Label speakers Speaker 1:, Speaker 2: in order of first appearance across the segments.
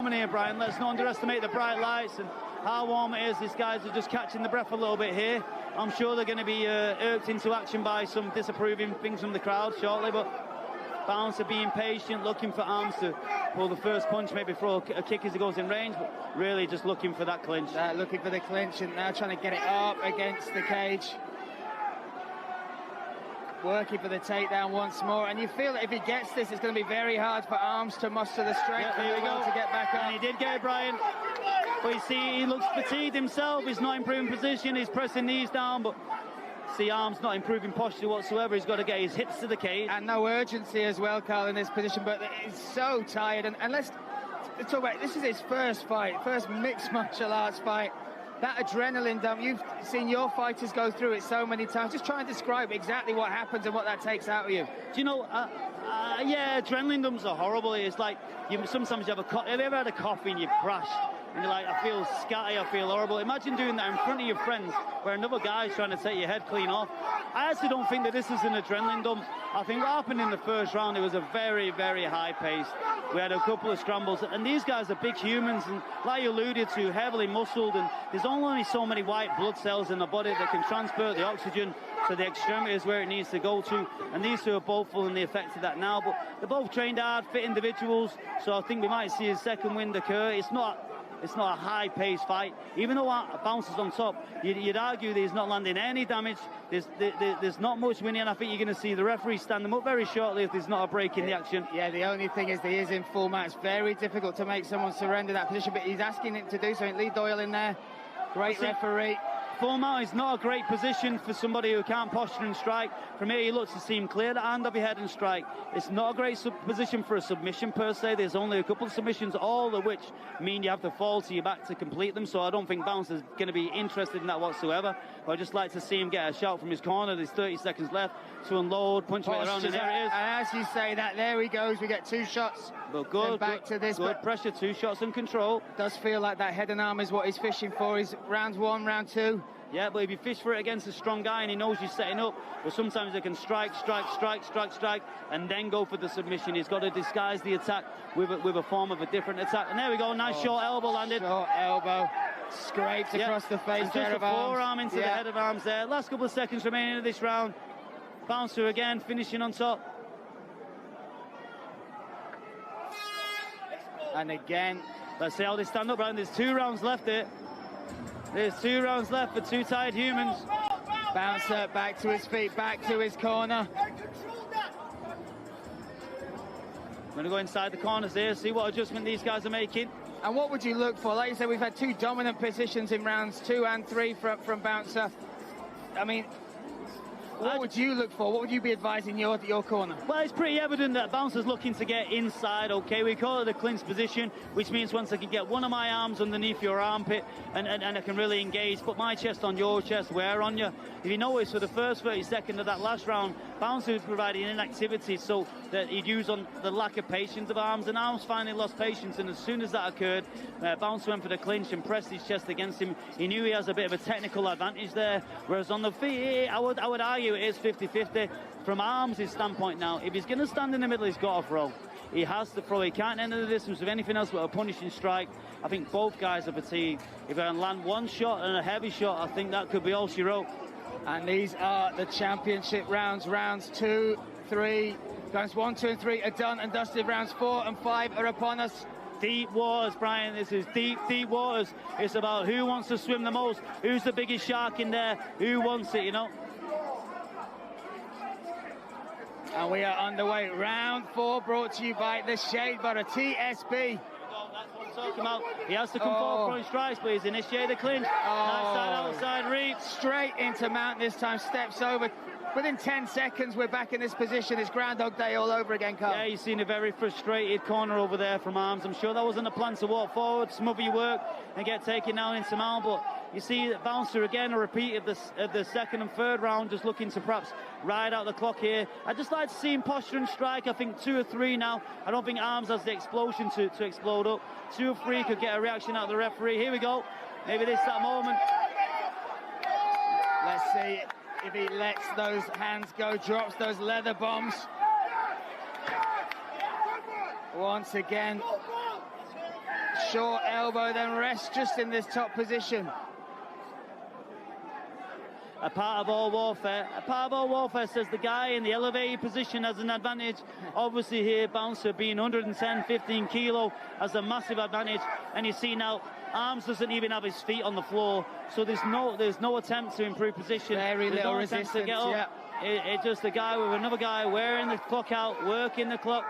Speaker 1: Here, Brian, let's not underestimate the bright lights and how warm it is. These guys are just catching the breath a little bit here. I'm sure they're going to be irked into action by some disapproving things from the crowd shortly, but Bouncer being patient, looking for Armz to pull the first punch, maybe throw a kick as he goes in range, but really just looking for that clinch.
Speaker 2: Looking for the clinch and now trying to get it up against the cage. Working for the takedown once more, and you feel that if he gets this, it's going to be very hard for Armz to muster the strength
Speaker 1: here we go
Speaker 2: to get back up.
Speaker 1: And he did get it, Brian. But you see, he looks fatigued himself. He's not improving position. He's pressing knees down, but see, Armz not improving posture whatsoever. He's got to get his hips to the cage.
Speaker 2: And no urgency as well, Carl, in this position, but he's so tired. And let's talk about, this is his first fight, first mixed martial arts fight. That adrenaline dump, you've seen your fighters go through it so many times. Just try and describe exactly what happens and what that takes out of you.
Speaker 1: Do you know, yeah, adrenaline dumps are horrible. It's like, sometimes you have have you ever had a coffee and you've crashed? And you're like, I feel scatty, I feel horrible. Imagine doing that in front of your friends where another guy's trying to take your head clean off. I actually don't think that this is an adrenaline dump. I think what happened in the first round, it was a very, very high pace. We had a couple of scrambles, and these guys are big humans, and like you alluded to, heavily muscled, and there's only so many white blood cells in the body that can transport the oxygen to the extremities where it needs to go to, and these two are both feeling the effects of that now, but they're both trained hard, fit individuals, so I think we might see a second wind occur. It's not a high-paced fight. Even though Bouncer's on top, you'd argue that he's not landing any damage. There's not much winning. I think you're going to see the referee stand them up very shortly if there's not a break in the action.
Speaker 2: Yeah, the only thing is that he is in full mount. It's very difficult to make someone surrender that position, but he's asking him to do something. Lee Doyle in there, great referee.
Speaker 1: Full mount is not a great position for somebody who can't posture and strike. From here, he looks to seem clear the hand of your head and strike. It's not a great position for a submission per se. There's only a couple of submissions, all of which mean you have to fall to your back to complete them. So I don't think Bouncer's going to be interested in that whatsoever. But I'd just like to see him get a shout from his corner. There's 30 seconds left to unload, punch right around, and there it is.
Speaker 2: And as you say that, there he goes. We get two shots.
Speaker 1: But good,
Speaker 2: back to this.
Speaker 1: Good pressure, 2 shots and control.
Speaker 2: Does feel like that head and arm is what he's fishing for. He's round 1, round 2.
Speaker 1: Yeah, but if you fish for it against a strong guy and he knows you're setting up, but sometimes they can strike, and then go for the submission. He's got to disguise the attack with a form of a different attack. And there we go, nice short elbow landed.
Speaker 2: Short elbow, scraped across the face
Speaker 1: and
Speaker 2: there
Speaker 1: just
Speaker 2: of
Speaker 1: a
Speaker 2: Armz.
Speaker 1: forearm into the head of Armz there. Last couple of seconds remaining of this round. Bouncer again, finishing on top.
Speaker 2: And again.
Speaker 1: Let's see how they stand up, Brian. There's 2 rounds left here. There's 2 rounds left for 2 tired humans.
Speaker 2: Bouncer back to his feet, back to his corner.
Speaker 1: I'm going to go inside the corners here, see what adjustment these guys are making.
Speaker 2: And what would you look for? Like you said, we've had 2 dominant positions in rounds 2 and 3 from Bouncer. I mean, what would you look for? What would you be advising your corner?
Speaker 1: Well, it's pretty evident that Bouncer's looking to get inside, okay? We call it a clinch position, which means once I can get one of my arms underneath your armpit and I can really engage, put my chest on your chest, wear on you. If you notice, for the first 30 seconds of that last round, Bouncer was providing inactivity so that he'd use on the lack of patience of Armz, and Armz finally lost patience, and as soon as that occurred, Bouncer went for the clinch and pressed his chest against him. He knew he has a bit of a technical advantage there, whereas on the feet, I would argue it is 50-50. From Armz' standpoint now, if he's going to stand in the middle, he's got to throw. He has to throw. He can't enter the distance with anything else but a punishing strike. I think both guys are fatigued. If I can land one shot and a heavy shot, I think that could be all she wrote.
Speaker 2: And these are the championship rounds. Rounds 2, 3, rounds 1, 2, and 3 are done and dusted. Rounds 4 and 5 are upon us.
Speaker 1: Deep waters, Brian. This is deep waters. It's about who wants to swim the most, who's the biggest shark in there, who wants it, you know.
Speaker 2: And we are underway. Round 4 brought to you by the Shade Butter, TSB.
Speaker 1: That's what I'm talking about. He has to come forward throwing strikes, but he's initiated a clinch. Outside reach.
Speaker 2: Straight into mount this time, steps over. Within 10 seconds, we're back in this position. It's Groundhog Day all over again, Carl.
Speaker 1: Yeah, you've seen a very frustrated corner over there from Armz. I'm sure that wasn't a plan to walk forward, smother your work, and get taken down into mount, but you see that Bouncer again, a repeat of the second and third round, just looking to perhaps ride out the clock here. I'd just like to see him posture and strike. I think 2 or 3 now. I don't think Armz has the explosion to explode up. 2 or 3 could get a reaction out of the referee. Here we go. Maybe this that moment.
Speaker 2: Let's see if he lets those hands go, drops those leather bombs. Once again, short elbow, then rests just in this top position.
Speaker 1: A part of all warfare. A part of all warfare says the guy in the elevated position has an advantage. Obviously here, Bouncer being 110, 15 kilo has a massive advantage. And you see now, Armz doesn't even have his feet on the floor, so there's no attempt to improve position.
Speaker 2: Very little resistance,
Speaker 1: to get up.
Speaker 2: yeah.
Speaker 1: It's just a guy with another guy wearing the clock out, working the clock.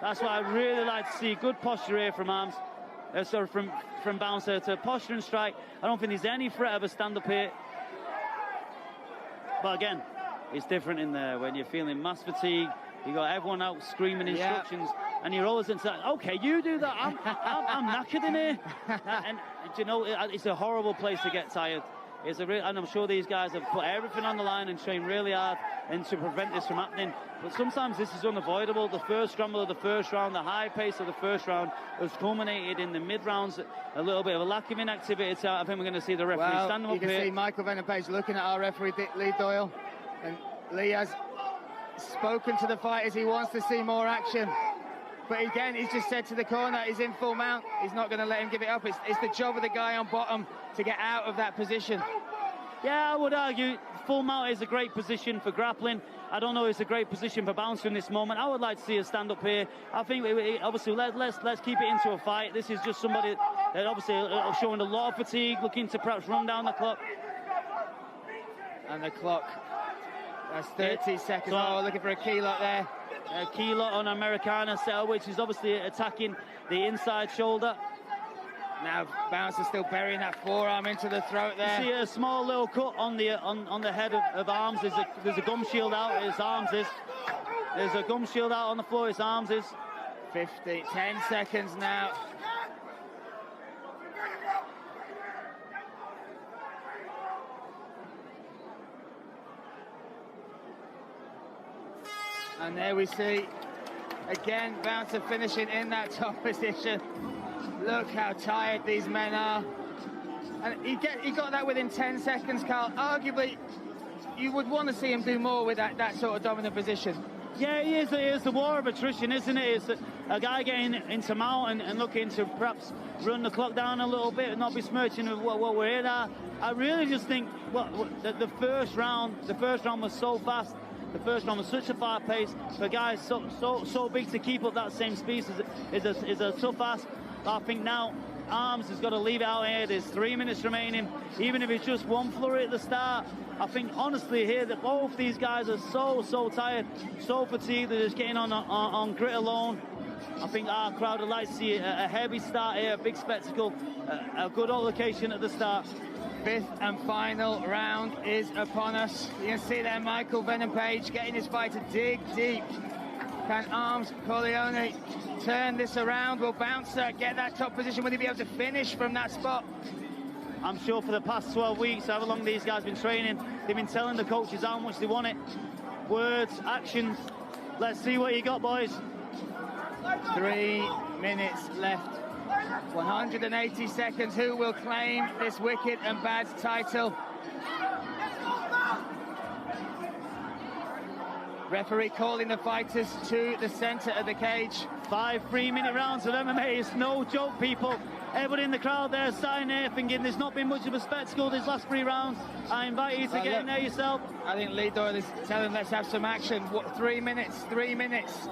Speaker 1: That's what I really like to see. Good posture here from Armz. Sorry, from Bouncer to posture and strike. I don't think there's any threat of a stand-up here. But again, it's different in there when you're feeling mass fatigue. You got everyone out screaming instructions, and you're always into that. Okay, you do that. I'm knackered in here. And you know, it's a horrible place to get tired. And I'm sure these guys have put everything on the line and trained really hard and to prevent this from happening. But sometimes this is unavoidable. The first scramble of the first round, the high pace of the first round has culminated in the mid-rounds. A little bit of a lack of inactivity. So I think we're going to see the referee stand up here.
Speaker 2: You can see Michael Venom-Page looking at our referee, Lee Doyle. And Lee has spoken to the fighters. He wants to see more action. But again, he's just said to the corner, he's in full mount. He's not going to let him give it up. It's the job of the guy on bottom to get out of that position.
Speaker 1: Yeah, I would argue full mount is a great position for grappling. I don't know if it's a great position for Bouncer in this moment. I would like to see a stand up here. I think obviously let's keep it into a fight. This is just somebody that obviously showing a lot of fatigue, looking to perhaps run down the clock.
Speaker 2: And the clock. That's 30 seconds. Oh, looking for a key lock there.
Speaker 1: A key lock on Americana setup, which is obviously attacking the inside shoulder.
Speaker 2: Now Bouncer still burying that forearm into the throat there.
Speaker 1: You see a small little cut on the head of Armz. There's a gum shield out. It's Armz. There's a gum shield out on the floor. It's Armz.
Speaker 2: 10 seconds now. And there we see, again, Bouncer finishing in that top position. Look how tired these men are. And he got that within 10 seconds, Carl. Arguably, you would want to see him do more with that sort of dominant position.
Speaker 1: Yeah, it is the war of attrition, isn't it? It's a guy getting into mount and looking to perhaps run the clock down a little bit and not be smirching with what we're here at. I really just think the first round was so fast. The first round was such a fast pace. For guys so big to keep up that same speed is a tough ask. I think now Armz has got to leave it out here. There's 3 minutes remaining. Even if it's just one flurry at the start, I think honestly here that both these guys are so tired, so fatigued. They're just getting on grit alone. I think our crowd would like to see a heavy start here, a big spectacle, a good altercation at the start.
Speaker 2: Fifth and final round is upon us. You can see there Michael Venom-Page getting his fight to dig deep. Can Armz Corleone turn this around? Will Bouncer get that top position? Will he be able to finish from that spot?
Speaker 1: I'm sure for the past 12 weeks, however long these guys have been training, they've been telling the coaches how much they want it. Words, actions. Let's see what you got, boys.
Speaker 2: 3 minutes left. 180 seconds. Who will claim this wicked and bad title? Referee calling the fighters to the center of the cage.
Speaker 1: 5 3-minute rounds of MMA. It's no joke, people. Everybody in the crowd there starting there thinking there's not been much of a spectacle these last 3 rounds. I invite you to get in there yourself.
Speaker 2: I think Lee Doyle is telling let's have some action. 3 minutes, 3 minutes.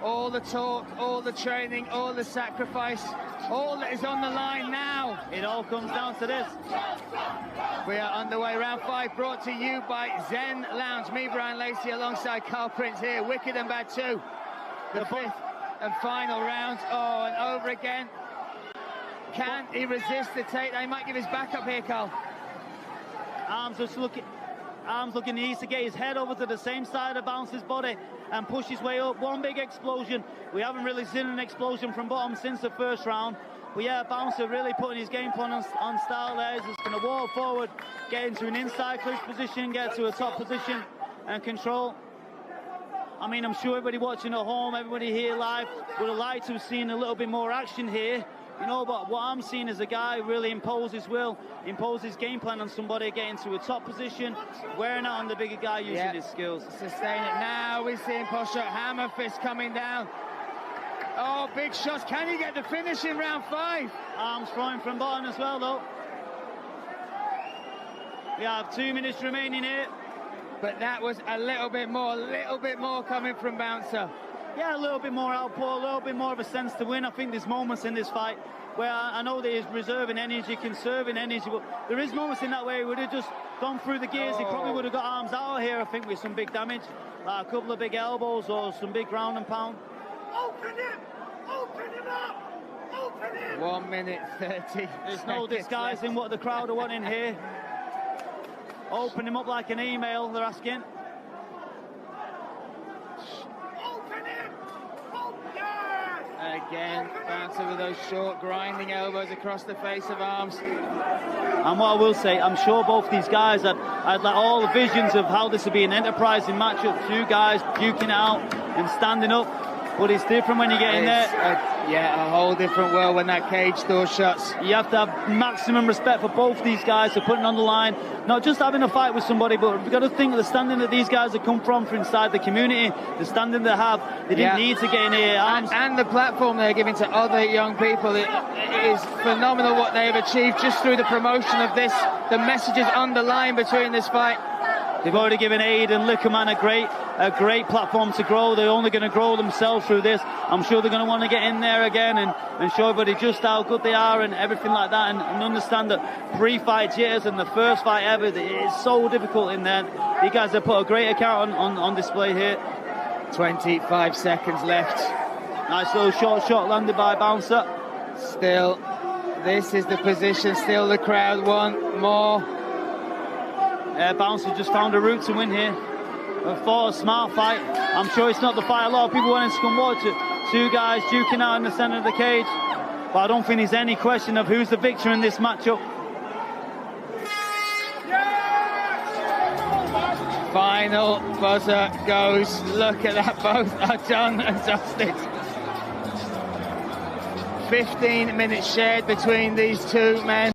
Speaker 2: All the talk, all the training, all the sacrifice, all that is on the line now.
Speaker 1: It all comes down to this.
Speaker 2: We are underway, round 5, brought to you by Zen Lounge. Me, Brian Lacey, alongside Carl Prince here. Wicked and Bad 2. The 5th and final round. Oh, and over again. Can he resist the takedown? He might give his back up here, Carl.
Speaker 1: Armz looking, he needs to get his head over to the same side of Bouncer's body and push his way up. One big explosion. We haven't really seen an explosion from bottom since the first round. But yeah, Bouncer really putting his game plan on style there. He's just going to walk forward, get into an inside clinch position, get to a top position and control. I mean, I'm sure everybody watching at home, everybody here live would have liked to have seen a little bit more action here. You know, but what I'm seeing is a guy really impose his will, impose his game plan on somebody, get into a top position, wearing out on the bigger guy, using his skills.
Speaker 2: Sustain it now. We're seeing posture, hammer fist coming down. Oh, big shots. Can he get the finish in round 5?
Speaker 1: Armz throwing from bottom as well, though. We have 2 minutes remaining here.
Speaker 2: But that was a little bit more coming from Bouncer.
Speaker 1: Yeah, a little bit more output, a little bit more of a sense to win. I think there's moments in this fight where I know that he's reserving energy, conserving energy, but there is moments in that way he would have just gone through the gears. He probably would have got Armz out of here, I think, with some big damage, like a couple of big elbows or some big ground and pound.
Speaker 3: Open him! Open him up! Open him!
Speaker 2: 1 minute 30.
Speaker 1: There's no disguising what the crowd are wanting here. Open him up like an email, they're asking.
Speaker 3: Open him! Oh, yes!
Speaker 2: Again, Bouncer with those short, grinding elbows across the face of Armz.
Speaker 1: And what I will say, I'm sure both these guys had like all the visions of how this would be an enterprising matchup. 2 guys duking out and standing up. But it's different when you get in there.
Speaker 2: A whole different world when that cage door shuts.
Speaker 1: You have to have maximum respect for both these guys for putting on the line. Not just having a fight with somebody, but we've got to think of the standing that these guys have come from inside the community, the standing they have. They didn't need to get in here.
Speaker 2: And the platform they're giving to other young people. It is phenomenal what they've achieved just through the promotion of this. The messages underlying between this fight.
Speaker 1: They've already given Aid and Liquorman a great platform to grow. They're only going to grow themselves through this. I'm sure they're going to want to get in there again and show everybody just how good they are and everything like that, and understand that pre-fight jitters and the first fight ever, it is so difficult in there. You guys have put a great account on display here.
Speaker 2: 25 seconds left.
Speaker 1: Nice little short shot landed by Bouncer.
Speaker 2: Still, this is the position. Still the crowd want more.
Speaker 1: Bouncer just found a route to win here. Fought a smart fight. I'm sure it's not the fight a lot of people wanted to come watch it. 2 guys duking out in the centre of the cage. But I don't think there's any question of who's the victor in this matchup.
Speaker 2: Final buzzer goes. Look at that, both are done and dusted. 15 minutes shared between these 2 men.